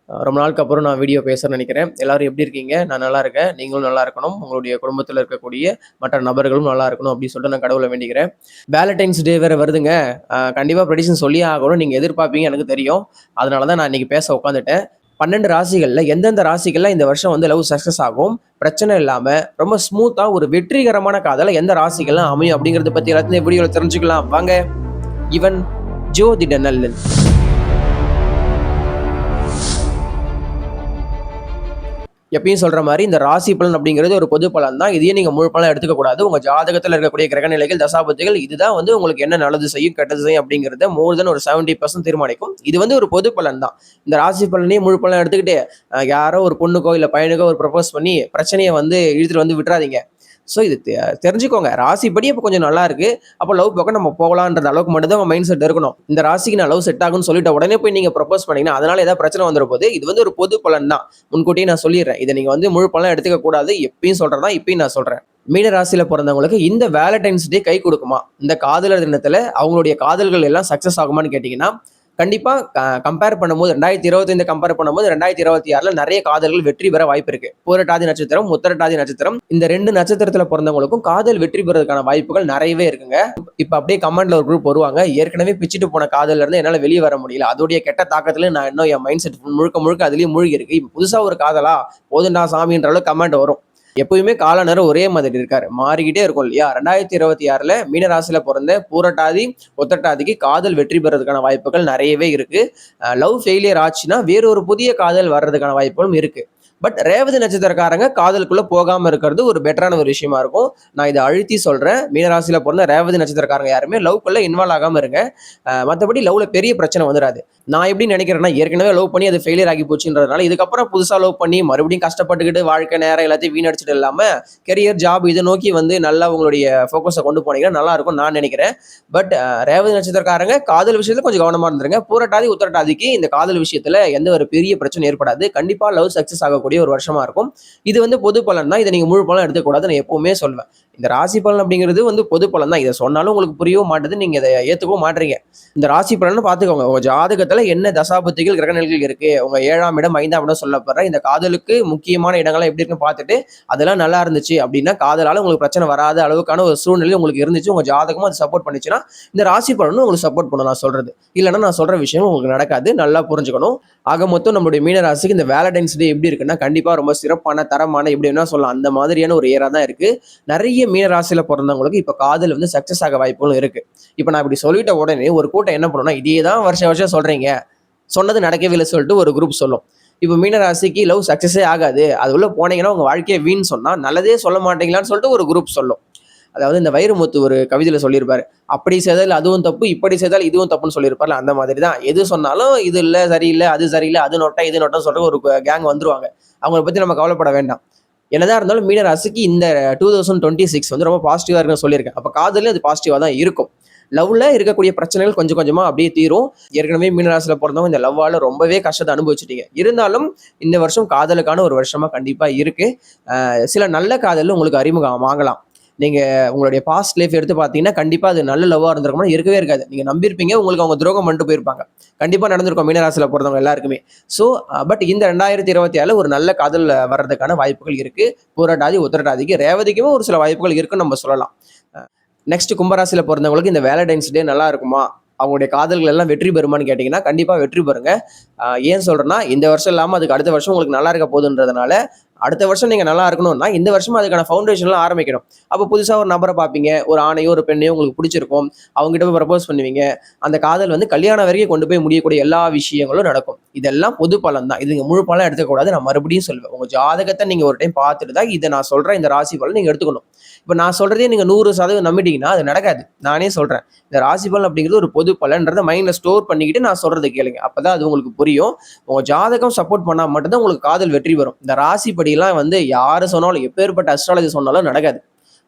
ரொம்ப நாளுக்கு அப்புறம் நான் வீடியோ பேசுறேன்னு நினைக்கிறேன். எல்லாரும் எப்படி இருக்கீங்க? நான் நல்லா இருக்கேன். நீங்களும் நல்லா இருக்கணும். உங்களுடைய குடும்பத்தில இருக்கக்கூடிய மற்ற நபர்களும் நல்லா இருக்கணும் அப்படின்னு சொல்லிட்டு நான் கடவுள வேண்டிக்கிறேன். வேலண்டைன்ஸ் டே வேற வருதுங்க. கண்டிப்பா ப்ரெடிக்ஷன் சொல்லியே ஆகணும். நீங்க எதிர்பார்ப்பீங்க எனக்கு தெரியும். அதனால தான் நான் இன்னைக்கு பேச உட்காந்துட்டேன். 12 ராசிகள்ல எந்தெந்த ராசிகள்ல இந்த வருஷம் வந்து லவ் சக்சஸ் ஆகும், பிரச்சனை இல்லாம ரொம்ப ஸ்மூத்தா ஒரு வெற்றிகரமான காதல எந்த ராசிகள்லாம் அமையும் அப்படிங்கிறத பத்தி எல்லாத்தையும் இந்த வீடியோல தெரிஞ்சுக்கலாம். வாங்க. இவன் ஜோதிடநல்லன். எப்பயும் சொல்ற மாரி இந்த ராசி பலன் அப்படிங்கிறது ஒரு பொது பலன் தான். இதையே நீங்க முழு பலனா எடுத்துக்க கூடாது. உங்க ஜாதகத்துல இருக்கக்கூடிய கிரக நிலைகள், தசாபுத்திகள் இதுதான் வந்து உங்களுக்கு என்ன நல்லது செய்யும், கெட்டது செய்யும் அப்படிங்கிறத மோர் தென் ஒரு 70% தீர்மானிக்கும். இது வந்து ஒரு பொது பலன் தான். இந்த ராசி பலனையும் முழு பலனா எடுத்துக்கிட்டு யாரோ ஒரு பொண்ணுக்கோ இல்ல பையனுக்கோ ஒரு ப்ரப்போஸ் பண்ணி பிரச்சனைய வந்து இழுத்துட்டு வந்து விட்டுறாதீங்க. ஸோ இது தெரிஞ்சுக்கோங்க. ராசிப்படி இப்போ கொஞ்சம் நல்லா இருக்கு. அப்போ லவ் பக்கம் நம்ம போகலான்ற அளவுக்கு மட்டும் தான் உங்க மைண்ட் செட் இருக்கணும். இந்த ராசிக்கு நான் லவ் செட் ஆகும்னு சொல்லிட்ட உடனே போய் நீங்க ப்ரப்போஸ் பண்ணீங்கன்னா அதனால ஏதாவது பிரச்சனை வந்துற போது இது வந்து ஒரு பொது பலன் தான். முன்கூட்டியே நான் சொல்லிடுறேன். இதை நீங்க வந்து முழு பலனா எடுத்துக்க கூடாது. எப்பயும் சொல்றதா இப்பயும் நான் சொல்றேன். மீன ராசியில பிறந்தவங்களுக்கு இந்த வேலண்டைன்ஸ் டே கை கொடுக்குமா? இந்த காதலர் தினத்துல அவங்களுடைய காதல்கள் எல்லாம் சக்சஸ் ஆகுமான்னு கேட்டீங்கன்னா கண்டிப்பா கம்பேர் பண்ணும்போது 2025 கம்பேர் பண்ணும்போது 2026ல நிறைய காதல்கள் வெற்றி பெற வாய்ப்பு இருக்கு. பூரட்டாதி நட்சத்திரம், உத்தரட்டாதி நட்சத்திரம் இந்த 2 நட்சத்திரத்துல பிறந்தவங்களுக்கும் காதல் வெற்றி பெறதுக்கான வாய்ப்புகள் நிறையவே இருக்குங்க. இப்ப அப்படியே கமெண்ட்ல ஒரு குரூப் வருவாங்க, ஏற்கனவே பிச்சுட்டு போன காதல்ல இருந்து என்னால வெளியே வர முடியல, அதோடைய கெட்ட தாக்கத்துல நான் இன்னும் என் மைண்ட் செட் முழுக்க முழுக்க அதுலயும் மூழ்கி இருக்கு, இப்ப புதுசா ஒரு காதலா போதுண்டா சாமின்ற அளவுக்கு கமெண்ட் வரும். எப்பயுமே கால நேரம் ஒரே மாதிரி இருக்காரு, மாறிக்கிட்டே இருக்கும் இல்லையா? 2026ல மீனராசியில பிறந்த பூரட்டாதி உத்தரட்டாதிக்கு காதல் வெற்றி பெறதுக்கான வாய்ப்புகள் நிறையவே இருக்கு. லவ் ஃபெயிலியர் ஆச்சுன்னா வேறொரு புதிய காதல் வர்றதுக்கான வாய்ப்புகளும் இருக்கு. பட் ரேவதி நட்சத்திரக்காரங்க காதலுக்குள்ள போகாம இருக்கிறது ஒரு பெட்டரான ஒரு விஷயமா இருக்கும். நான் இதை அழுத்தி சொல்றேன். மீனராசியில பிறந்த ரேவதி நட்சத்திரக்காரங்க யாருமே லவ்க்குள்ள இன்வால்வ் ஆகாம இருங்க. மற்றபடி லவ்ல பெரிய பிரச்சனை வந்துடாது. நான் எப்படி நினைக்கிறேன்னா, ஏற்கனவே லவ் பண்ணி அது ஃபெயிலியர் ஆகி போச்சுன்றதுனால இதுக்கப்புறம் புதுசா லவ் பண்ணி மறுபடியும் கஷ்டப்பட்டுக்கிட்டு வாழ்க்கை நேரம் எல்லாத்தையும் வீணடிச்சிட்டு இல்லாம கெரியர் ஜாப் இதை நோக்கி வந்து நல்லா உங்களுடைய ஃபோக்கஸை கொண்டு போனீங்கன்னா நல்லா இருக்கும் நான் நினைக்கிறேன். பட் ரேவதி நட்சத்திரக்காரங்க காதல் விஷயத்துல கொஞ்சம் கவனமா இருந்துருங்க. பூரட்டாதி உத்தரட்டாதிக்கு இந்த காதல் விஷயத்துல எந்த ஒரு பெரிய பிரச்சனை ஏற்படாது. கண்டிப்பா லவ் சக்சஸ் ஆகக்கூடிய ஒரு வருஷமா இருக்கும். இது வந்து பொது பலன் தான். இதை நீங்க முழு பலன் எடுத்துக்கூடாது நான் எப்பவுமே சொல்வேன். இந்த ராசி பலன் அப்படிங்கிறது வந்து பொது பலன் தான். இதை சொன்னாலும் உங்களுக்கு புரியவும் மாட்டேது, நீங்க இதை ஏத்துக்கவும் மாட்டீங்க. இந்த ராசி பலன் பார்த்துக்கோங்க. உங்க ஜாதகத்துல என்ன தசாபுத்திகள் கிரகநிலைகள் இருக்கு, உங்க 7ஆம் இடம் 5ஆம் இடம் சொல்லப்படுற இந்த காதலுக்கு முக்கியமான இடங்கள்லாம் எப்படி இருக்குன்னு பார்த்துட்டு அதெல்லாம் நல்லா இருந்துச்சு அப்படின்னா காதலால உங்களுக்கு பிரச்சனை வராத அளவுக்கான ஒரு சூழ்நிலை உங்களுக்கு இருந்துச்சு, உங்க ஜாதகமும் அது சப்போர்ட் பண்ணிச்சுன்னா இந்த ராசி பலனும் உங்களுக்கு சப்போர்ட் பண்ணும். நான் சொல்றது இல்லைன்னா நான் சொல்ற விஷயம் உங்களுக்கு நடக்காது. நல்லா புரிஞ்சுக்கணும். ஆக மொத்தம் நம்மளுடைய மீன ராசிக்கு இந்த வேலண்டைன்ஸ் டே எப்படி இருக்குன்னா கண்டிப்பா ரொம்ப சிறப்பான தரமான எப்படி வேணா சொல்லலாம் அந்த மாதிரியான ஒரு ஏரா தான் இருக்கு. நிறைய மீன ராசியில பிறந்தவங்களுக்கு இப்ப காதல் வந்து சக்சஸ் ஆக வாய்ப்புகளும் இருக்கு. இப்ப நான் இப்படி சொல்லிட்ட உடனே ஒரு கூட்டம் என்ன பண்ணும்னா, இதே தான் வருஷம் வருஷம் சொல்றீங்க, சொன்னது நடக்கவே இல்லை சொல்லிட்டு ஒரு குரூப் சொல்லும். இப்போ மீன ராசிக்கு லவ் சக்சஸே ஆகாது, அது உள்ள போனீங்கன்னா உங்க வாழ்க்கையை வீண் சொன்னா நல்லதே சொல்ல மாட்டீங்களான்னு சொல்லிட்டு ஒரு குரூப் சொல்லும். அதாவது இந்த வைரமுத்து ஒரு கவிதையில சொல்லியிருப்பாரு, அப்படி செய்தால் அதுவும் தப்பு, இப்படி செய்தால் இதுவும் தப்புன்னு சொல்லியிருப்பார்ல, அந்த மாதிரி தான். எது சொன்னாலும் இது இல்லை சரியில்லை, அது சரியில்லை, அது நோட்டா இது நோட்டா சொல்ற ஒரு கேங் வந்துருவாங்க. அவங்கள பத்தி நம்ம கவலைப்பட வேண்டாம். என்னதான் இருந்தாலும் மீன ராசிக்கு இந்த 2026 வந்து ரொம்ப பாசிட்டிவா இருக்குன்னு சொல்லியிருக்கேன். அப்ப காதலே அது பாசிட்டிவா தான் இருக்கும். லவ்ல இருக்கக்கூடிய பிரச்சனைகள் கொஞ்சம் கொஞ்சமா அப்படியே தீரும். ஏற்கனவே மீனராசியில பிறந்தவங்க இந்த லவ்வால ரொம்பவே கஷ்டத்தை அனுபவிச்சுட்டீங்க. இருந்தாலும் இந்த வருஷம் காதலுக்கான ஒரு வருஷமா கண்டிப்பா இருக்கு. சில நல்ல காதல் உங்களுக்கு அறிமுகம் ஆகலாம். நீங்க உங்களுடைய பாஸ்ட் லைஃப் எடுத்து பார்த்தீங்கன்னா கண்டிப்பா அது நல்ல லவ்வா இருந்திருக்குமா? இருக்கவே இருக்காது. நீங்க நம்பியிருப்பீங்க, உங்களுக்கு அவங்க துரோகம் பண்ணிட்டு போயிருப்பாங்க. கண்டிப்பா நடந்திருக்கும் மீனராசியில பிறந்தவங்க எல்லாருக்குமே. ஸோ பட் இந்த 2026 ஒரு நல்ல காதல் வர்றதுக்கான வாய்ப்புகள் இருக்கு. பூரட்டாதி உத்தரட்டாதிக்கு ரேவதிக்குமே ஒரு சில வாய்ப்புகள் இருக்குன்னு நம்ம சொல்லலாம். நெக்ஸ்ட் கும்பராசியில பிறந்தவங்களுக்கு இந்த வேலண்டைன்ஸ் டே நல்லா இருக்குமா? அவங்களுடைய காதல்கள் எல்லாம் வெற்றி பெறுமான்னு கேட்டீங்கன்னா கண்டிப்பா வெற்றி பெறுங்க. ஏன் சொல்றேன்னா, இந்த வருஷம் இல்லாம அதுக்கு அடுத்த வருஷம் உங்களுக்கு நல்லா இருக்க போகுதுன்றதுனால அடுத்த வருஷம் நீங்க நல்லா இருக்கணும்னா இந்த வருஷமா அதுக்கான ஃபவுண்டேஷன்லாம் ஆரம்பிக்கணும். அப்போ புதுசா ஒரு நபரை பார்ப்பீங்க, ஒரு ஆணையோ ஒரு பெண்ணையோ உங்களுக்கு பிடிச்சிருக்கும், அவங்ககிட்ட போய் ப்ரப்போஸ் பண்ணுவீங்க. அந்த காதல் வந்து கல்யாணம் வரைக்கும் கொண்டு போய் முடியக்கூடிய எல்லா விஷயங்களும் நடக்கும். இதெல்லாம் பொது பலன் தான். இது முழு பலன் எடுத்துக்கூடாது. நான் மறுபடியும் சொல்வேன், உங்க ஜாதகத்தை நீங்க ஒரு டைம் பார்த்துட்டு தான் இதை நான் சொல்றேன் இந்த ராசி பலன் நீங்க எடுத்துக்கணும். இப்போ நான் சொல்றதே நீங்க 100% நம்பிட்டீங்கன்னா அது நடக்காது. நானே சொல்றேன், இந்த ராசி பலன் அப்படிங்கிறது ஒரு பொது பலன்றதை மைண்ட்ல ஸ்டோர் பண்ணிக்கிட்டு நான் சொல்றது கேளுங்க. அப்பதான் அது உங்களுக்கு புரியும். உங்க ஜாதகம் சப்போர்ட் பண்ணா மட்டும்தான் உங்களுக்கு காதல் வெற்றி வரும். இந்த ராசிப்படிலாம் வந்து யாரு சொன்னாலும் எப்பேற்பட்ட அஸ்ட்ராலஜி சொன்னாலும் நடக்காது.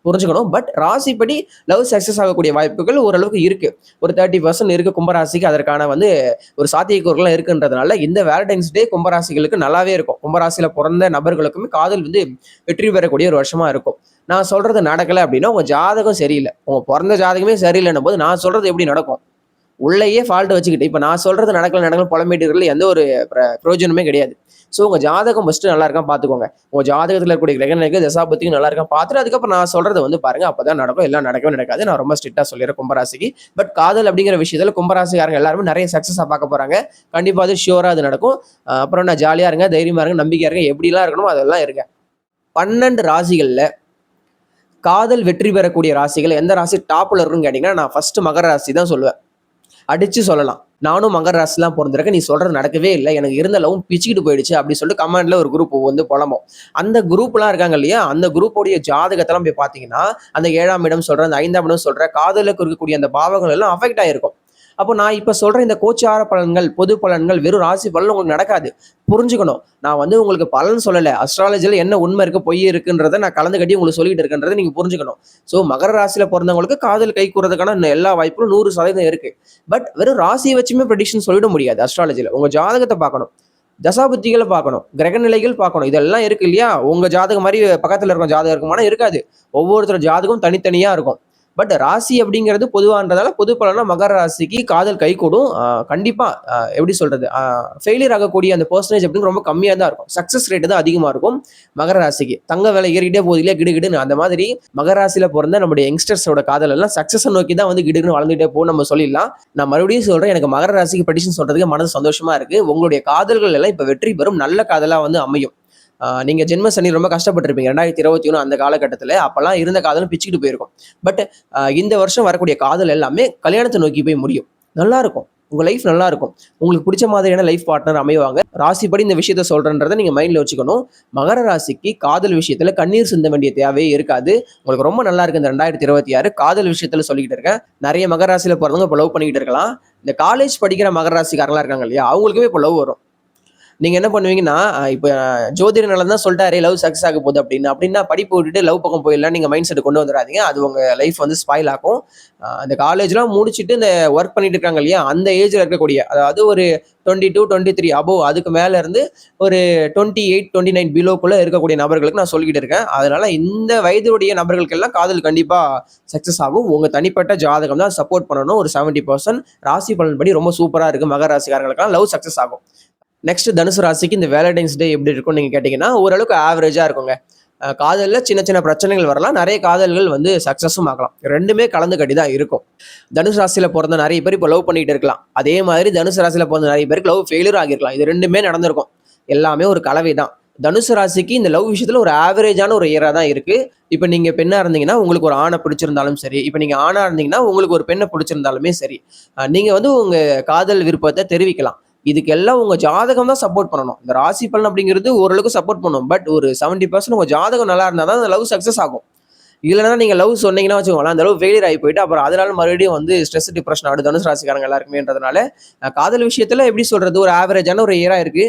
புரிஞ்சுக்கணும். பட் ராசிப்படி லவ் சக்சஸ் ஆகக்கூடிய வாய்ப்புகள் ஓரளவுக்கு இருக்கு. ஒரு 30% இருக்கு கும்பராசிக்கு. அதற்கான வந்து ஒரு சாத்தியக்கூறுகள்லாம் இருக்குன்றதுனால இந்த வேலண்டைன்ஸ் டே கும்பராசிகளுக்கு நல்லாவே இருக்கும். கும்பராசியில பிறந்த நபர்களுக்குமே காதல் வந்து வெற்றி பெறக்கூடிய ஒரு வருஷமா இருக்கும். நான் சொல்றது நடக்கலை அப்படின்னா உங்க ஜாதகம் சரியில்லை. உங்க பிறந்த ஜாதகமே சரியில்லைன்னும் போது நான் சொல்றது எப்படி நடக்கும்? உள்ளேயே ஃபால்ட் வச்சுக்கிட்டு இப்ப நான் சொல்றது நடக்கல புலம்பிட்டு இருக்கிறதுல எந்த ஒரு பிரயோஜனமே கிடையாது. ஸோ உங்க ஜாதகம் ஃபர்ஸ்ட் நல்லா இருக்கான்னு பாத்துக்கோங்க. உங்க ஜாதகத்துல இருக்கக்கூடிய கிரகநிலைகள் தசாபுத்தியும் நல்லா இருக்கான்னு பார்த்துட்டு அதுக்கப்புறம் நான் சொல்றதை வந்து பாருங்க. அப்பதான் நடக்கும். எல்லாம் நடக்கவே நடக்காது. நான் ரொம்ப ஸ்ட்ரிக்டா சொல்லிடுறேன் கும்பராசிக்கு. பட் காதல் அப்படிங்கிற விஷயத்துல கும்பராசிக்காரங்க எல்லாருமே நிறைய சக்சஸா பார்க்க போறாங்க. கண்டிப்பா அது ஷியூரா அது நடக்கும். அப்புறம் நான் ஜாலியா இருங்க, தைரியமா இருங்க, நம்பிக்கையா இருங்க, எப்படிலாம் இருக்கணும் அதெல்லாம் இருங்க. 12 ராசிகள்ல காதல் வெற்றி பெறக்கூடிய ராசிகள் எந்த ராசி டாப்ல இருக்குன்னு கேட்டீங்கன்னா நான் ஃபர்ஸ்ட் மகர ராசி தான் சொல்லுவேன். அடிச்சு சொல்லலாம். நானும் மகர ராசிலாம் பொறந்திருக்கேன். நீ சொல்றது நடக்கவே இல்லை. எனக்கு இருந்த லவ்வும் பிச்சுக்கிட்டு போயிடுச்சு அப்படின்னு சொல்லிட்டு கமெண்ட்ல ஒரு குரூப் வந்து புலம்பும். அந்த குரூப்லாம் இருக்காங்க இல்லையா, அந்த குரூப்போடைய ஜாதகத்தெல்லாம் போய் பார்த்தீங்கன்னா, அந்த 7ஆம் இடம் சொல்றேன், அந்த 5ஆம் இடம் சொல்றேன், காதலுக்கு இருக்கக்கூடிய அந்த பாவங்கள் எல்லாம் அஃபெக்ட் ஆயிருக்கும். அப்போ நான் இப்ப சொல்ற இந்த கோச்சார பலன்கள், பொது பலன்கள், வெறும் ராசி பலன் உங்களுக்கு நடக்காது. புரிஞ்சுக்கணும். நான் வந்து உங்களுக்கு பலன் சொல்லல. அஸ்ட்ராலஜில என்ன உண்மை இருக்கு, பொய் இருக்குன்றத நான் கலந்து கட்டி உங்களுக்கு சொல்லிட்டு இருக்கேன்றதை நீங்க புரிஞ்சுக்கணும். ஸோ மகர ராசியில பிறந்தவங்களுக்கு காதல் கைகூறதுக்கான எல்லா வாய்ப்புகளும் 100% இருக்கு. பட் வெறும் ராசியை வச்சுமே ப்ரெடிக்ஷன் சொல்லிட முடியாது அஸ்ட்ராலஜில. உங்க ஜாதகத்தை பார்க்கணும். தசாபுத்திகளை பார்க்கணும், கிரகநிலைகள் பார்க்கணும். இதெல்லாம் இருக்கு இல்லையா? உங்க ஜாதகம் மாதிரி பக்கத்துல இருக்க ஜாதகம் இருக்குமானா இருக்காது. ஒவ்வொருத்தர் ஜாதகம் தனித்தனியா இருக்கும். பட் ராசி அப்படிங்கிறது பொதுவான்றதால பொது பலனா மகர ராசிக்கு காதல் கைகூடும். கண்டிப்பா எப்படி சொல்றது, ஃபெயிலியர் ஆகக்கூடிய அந்த பெர்சன்டேஜ் அப்படின்னு ரொம்ப கம்மியா தான் இருக்கும். சக்சஸ் ரேட் தான் அதிகமா இருக்கும் மகர ராசிக்கு. தங்க விலை ஏறிக்கிட்டே போகுது இல்லையா, கிடுகிடுன்னு. அந்த மாதிரி மகர ராசியில பிறந்த நம்முடைய யங்ஸ்டர்ஸோட காதல் எல்லாம் சக்சஸ் நோக்கி தான் வந்து கிடுகிடுன்னு வளர்ந்துட்டே போகும் நம்ம சொல்லிடலாம். நான் மறுபடியும் சொல்றேன், எனக்கு மகர ராசிக்கு ப்ரெடிக்ஷன் சொல்றதுக்கு மனசு சந்தோஷமா இருக்கு. உங்களுடைய காதல்கள் எல்லாம் இப்ப வெற்றி பெறும், நல்ல காதலா வந்து அமையும். நீங்க ஜென்ம சனி ரொம்ப கஷ்டப்பட்டிருப்பீங்க 2021 அந்த காலகட்டத்தில். அப்பெல்லாம் இருந்த காதலும் பிச்சுக்கிட்டு போயிருக்கும். பட் இந்த வருஷம் வரக்கூடிய காதல் எல்லாமே கல்யாணத்தை நோக்கி போய் முடியும். நல்லா இருக்கும், உங்க லைஃப் நல்லா இருக்கும். உங்களுக்கு பிடிச்ச மாதிரியான லைஃப் பார்ட்னர் அமைவாங்க. ராசிப்படி இந்த விஷயத்த சொல்றேன்றதை நீங்க மைண்ட்ல வச்சுக்கணும். மகர ராசிக்கு காதல் விஷயத்துல கண்ணீர் சிந்த வேண்டிய தேவையே இருக்காது. உங்களுக்கு ரொம்ப நல்லா இருக்கு இந்த 2026 காதல் விஷயத்துல சொல்லிக்கிட்டு இருக்கேன். நிறைய மகர ராசியில பிறந்தவங்க இப்போ லவ் பண்ணிக்கிட்டு இருக்கலாம். இந்த காலேஜ் படிக்கிற மகர ராசிக்காரங்களா இருக்காங்க இல்லையா, அவங்களுக்குமே இப்போ லவ் வரும். நீங்க என்ன பண்ணுவீங்கன்னா, இப்ப ஜோதிட நலன் தான் சொல்லிட்டாரு லவ் சக்சஸ் ஆக போகுது அப்படின்னா படிப்பு விட்டுட்டு லவ் பக்கம் போயிடலாம் நீங்க மைண்ட் செட் கொண்டு வந்துடாதீங்க. அது உங்க லைஃப் வந்து ஸ்பாயில் ஆகும். அந்த காலேஜ்லாம் முடிச்சுட்டு இந்த ஒர்க் பண்ணிட்டு இருக்காங்க இல்லையா, அந்த ஏஜ்ல இருக்கக்கூடிய, அதாவது ஒரு 22, 23 அபோவ், அதுக்கு மேல இருந்து ஒரு 28, 29 பிலோக்குள்ள இருக்கக்கூடிய நபர்களுக்கு நான் சொல்லிக்கிட்டு இருக்கேன். அதனால இந்த வயதுடைய நபர்களுக்கெல்லாம் காதல் கண்டிப்பா சக்சஸ் ஆகும். உங்க தனிப்பட்ட ஜாதகம் தான் சப்போர்ட் பண்ணணும். ஒரு 70% ராசி பலன் படி ரொம்ப சூப்பரா இருக்கு. மகர ராசிக்காரங்களுக்கெல்லாம் லவ் சக்சஸ் ஆகும். நெக்ஸ்ட் தனுசு ராசிக்கு இந்த வேலண்டைன்ஸ் டே எப்படி இருக்கும்னு நீங்க கேட்டீங்கன்னா ஓரளவுக்கு ஆவரேஜா இருக்குங்க. காதல்ல சின்ன சின்ன பிரச்சனைகள் வரலாம், நிறைய காதல்கள் வந்து சக்சஸும் ஆகலாம். ரெண்டுமே கலந்து கட்டி தான் இருக்கும். தனுசு ராசியில பிறந்த நிறைய பேர் இப்போ லவ் பண்ணிட்டு இருக்கலாம். அதே மாதிரி தனுசு ராசியில பிறந்த நிறைய பேருக்கு லவ் ஃபெயிலியர் ஆகிருக்கலாம். இது ரெண்டுமே நடந்திருக்கும். எல்லாமே ஒரு கலவை தான். தனுசு ராசிக்கு இந்த லவ் விஷயத்துல ஒரு ஆவரேஜான ஒரு இயரா தான் இருக்கு. இப்ப நீங்க பெண்ணா இருந்தீங்கன்னா உங்களுக்கு ஒரு ஆணை பிடிச்சிருந்தாலும் சரி, இப்ப நீங்க ஆணா இருந்தீங்கன்னா உங்களுக்கு ஒரு பெண்ணை பிடிச்சிருந்தாலுமே சரி, நீங்க வந்து உங்க காதல் விருப்பத்தை தெரிவிக்கலாம். இதுக்கு எல்லாம் உங்க ஜாதகம் தான் சப்போர்ட் பண்ணணும். இந்த ராசி பலன் அப்படிங்கிறது ஓரளவுக்கு சப்போர்ட் பண்ணும். பட் ஒரு 70% உங்க ஜாதகம் நல்லா இருந்தால் தான் அந்த லவ் சக்சஸ் ஆகும். இல்லைன்னா நீங்க லவ் சொன்னீங்கன்னா வச்சுக்கோங்களேன், அந்த லவ் ஃபெயிலியர் ஆகி போயிட்டு அப்புறம் அதனால மறுபடியும் வந்து ஸ்ட்ரெஸ் டிப்ரெஷன் ஆகுது தனுசு ராசிக்காரங்க எல்லாருக்குமேன்றதுனால காதல் விஷயத்துல எப்படி சொல்றது, ஒரு ஆவரேஜான ஒரு இயரா இருக்கு.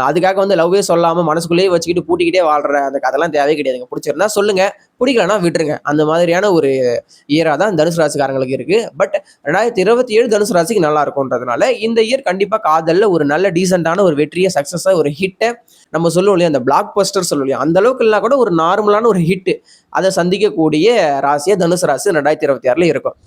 அதுக்காக வந்து லவ்வே சொல்லாம மனசுக்குள்ளேயே வச்சுக்கிட்டு பூட்டிக்கிட்டே வாழ்ற அந்த கதெல்லாம் தேவையே கிடையாதுங்க. பிடிச்சிருந்தா சொல்லுங்க, பிடிக்கலன்னா விட்டுருங்க. அந்த மாதிரியான ஒரு இயரா தான் தனுசு ராசிக்காரங்களுக்கு இருக்கு. பட் 2027 தனுசு ராசிக்கு நல்லா இருக்கும்ன்றதுனால இந்த இயர் கண்டிப்பா காதல்ல ஒரு நல்ல டீசென்டான ஒரு வெற்றியை, சக்சஸா, ஒரு ஹிட்டை நம்ம சொல்லுவோம் இல்லையா, அந்த பிளாக் பஸ்டர் சொல்லுவோம் இல்லையா, அந்த அளவுக்கு இல்லைனா கூட ஒரு நார்மலான ஒரு ஹிட் அதை சந்திக்கக்கூடிய ராசியா தனுசு ராசி 2026 இருக்கும்.